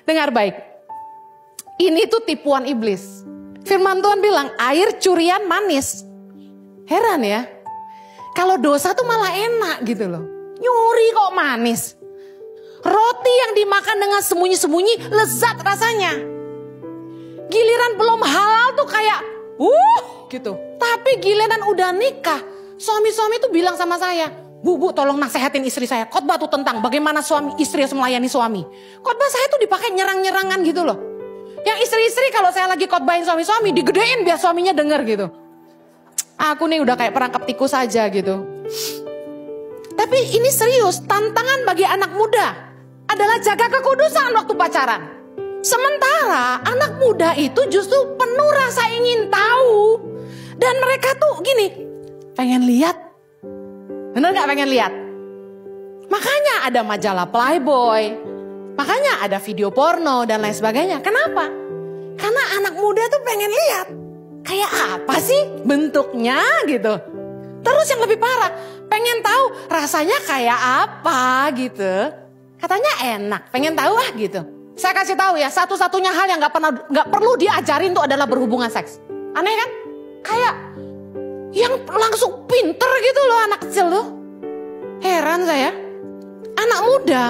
Dengar baik. Ini tuh tipuan iblis. Firman Tuhan bilang air curian manis. Heran ya. Kalau dosa tuh malah enak gitu loh. Nyuri kok manis. Roti yang dimakan dengan sembunyi-sembunyi lezat rasanya. Giliran belum halal tuh kayak gitu. Tapi giliran udah nikah, suami-suami tuh bilang sama saya, Bu, tolong nasehatin istri saya. Khotbah tuh tentang bagaimana suami istri harus melayani suami. Khotbah saya tuh dipakai nyerang-nyerangan gitu loh. Yang istri-istri kalau saya lagi khotbahin suami-suami digedein biar suaminya denger gitu. Aku nih udah kayak perangkap tikus aja gitu. Tapi ini serius, tantangan bagi anak muda adalah jaga kekudusan waktu pacaran. Sementara anak muda itu justru penuh rasa ingin tahu. Dan mereka tuh gini, pengen lihat. Bener gak pengen lihat? Makanya ada majalah Playboy. Makanya ada video porno dan lain sebagainya. Kenapa? Karena anak muda tuh pengen lihat. Kayak apa sih bentuknya gitu. Terus yang lebih parah, pengen tahu rasanya kayak apa gitu. Katanya enak, pengen tahu gitu. Saya kasih tahu ya, satu-satunya hal yang nggak perlu diajarin tuh adalah berhubungan seks. Aneh kan? Kayak yang langsung pinter gitu loh anak kecil tuh. Heran saya. Anak muda.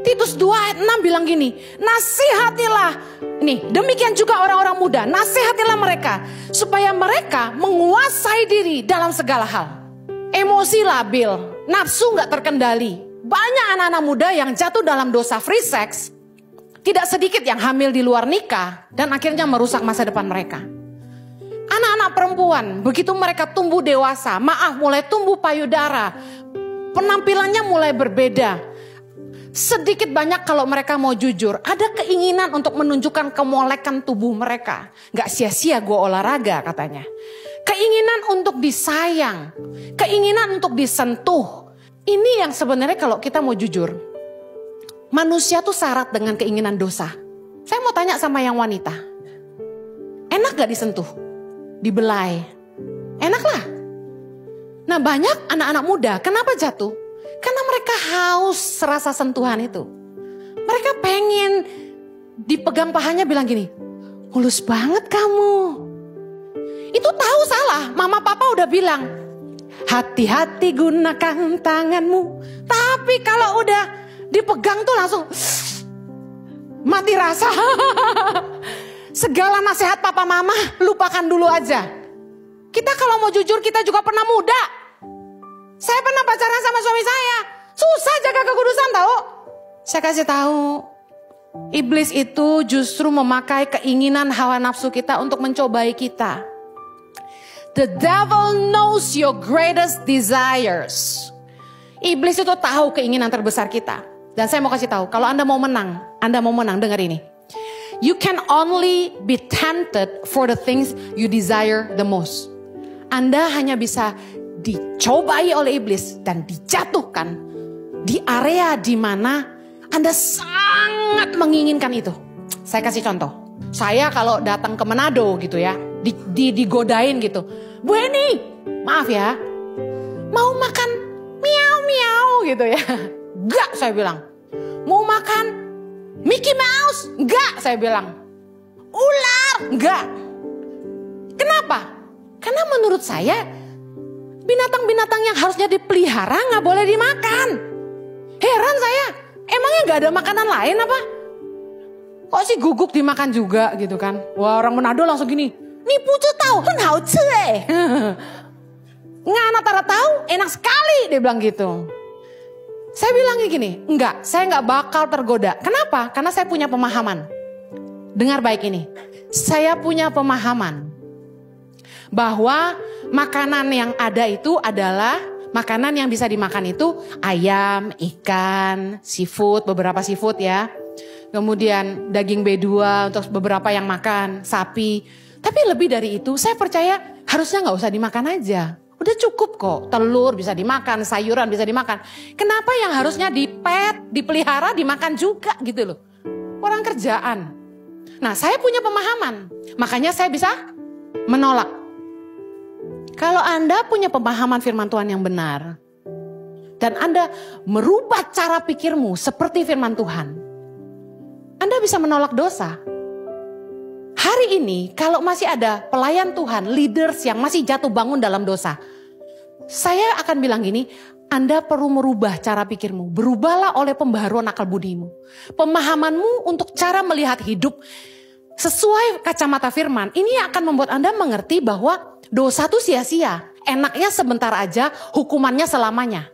Titus 2 ayat 6 bilang gini, nasihatilah. Nih, demikian juga orang-orang muda, nasihatilah mereka. Supaya mereka menguasai diri dalam segala hal. Emosi labil, nafsu gak terkendali. Banyak anak-anak muda yang jatuh dalam dosa free sex. Tidak sedikit yang hamil di luar nikah. Dan akhirnya merusak masa depan mereka. Anak-anak perempuan, begitu mereka tumbuh dewasa, mulai tumbuh payudara. Penampilannya mulai berbeda. Sedikit banyak kalau mereka mau jujur, ada keinginan untuk menunjukkan kemolekan tubuh mereka. Gak sia-sia gue olahraga katanya. Keinginan untuk disayang, keinginan untuk disentuh. Ini yang sebenarnya kalau kita mau jujur, manusia tuh syarat dengan keinginan dosa. Saya mau tanya sama yang wanita, enak gak disentuh? Dibelai? Enak lah. Nah banyak anak-anak muda, kenapa jatuh? Karena mereka haus rasa sentuhan itu. Mereka pengen dipegang pahanya bilang gini, mulus banget kamu. Itu tahu salah, mama papa udah bilang, hati-hati gunakan tanganmu. Tapi kalau udah dipegang tuh langsung mati rasa. Segala nasihat papa mama lupakan dulu aja. Kita kalau mau jujur kita juga pernah muda. Saya pernah pacaran sama suami saya. Susah jaga kekudusan tahu. Saya kasih tahu. Iblis itu justru memakai keinginan hawa nafsu kita untuk mencobai kita. The devil knows your greatest desires. Iblis itu tahu keinginan terbesar kita. Dan saya mau kasih tahu, kalau Anda mau menang, dengar ini. You can only be tempted for the things you desire the most. Anda hanya bisa dicobai oleh iblis dan dijatuhkan di area di mana Anda sangat menginginkan itu. Saya kasih contoh. Saya kalau datang ke Manado gitu ya, digodain gitu. Bu Eni, maaf ya, mau makan miau-miau gitu ya. Enggak, saya bilang. Mau makan Mickey Mouse? Enggak, saya bilang. Ular? Enggak. Kenapa? Karena menurut saya binatang-binatang yang harusnya dipelihara gak boleh dimakan. Heran saya, emangnya gak ada makanan lain apa? Kok si guguk dimakan juga gitu kan? Wah orang Manado langsung gini, ni pucu tahu, kan hao ce Ngana tara tahu, enak sekali dia bilang gitu. Saya bilangnya gini, enggak, saya gak bakal tergoda. Kenapa? Karena saya punya pemahaman. Dengar baik ini, saya punya pemahaman bahwa makanan yang ada itu adalah makanan yang bisa dimakan itu ayam, ikan, seafood, beberapa seafood ya. Kemudian daging B2 untuk beberapa yang makan, sapi. Tapi lebih dari itu saya percaya harusnya gak usah dimakan aja. Udah cukup kok, telur bisa dimakan, sayuran bisa dimakan. Kenapa yang harusnya dipelihara, dimakan juga gitu loh. Kurang kerjaan. Nah saya punya pemahaman, makanya saya bisa menolak. Kalau Anda punya pemahaman firman Tuhan yang benar, dan Anda merubah cara pikirmu seperti firman Tuhan, Anda bisa menolak dosa. Hari ini kalau masih ada pelayan Tuhan, leaders yang masih jatuh bangun dalam dosa, saya akan bilang gini, Anda perlu merubah cara pikirmu. Berubahlah oleh pembaharuan akal budimu. Pemahamanmu untuk cara melihat hidup sesuai kacamata firman. Ini akan membuat Anda mengerti bahwa dosa itu sia-sia. Enaknya sebentar aja, hukumannya selamanya.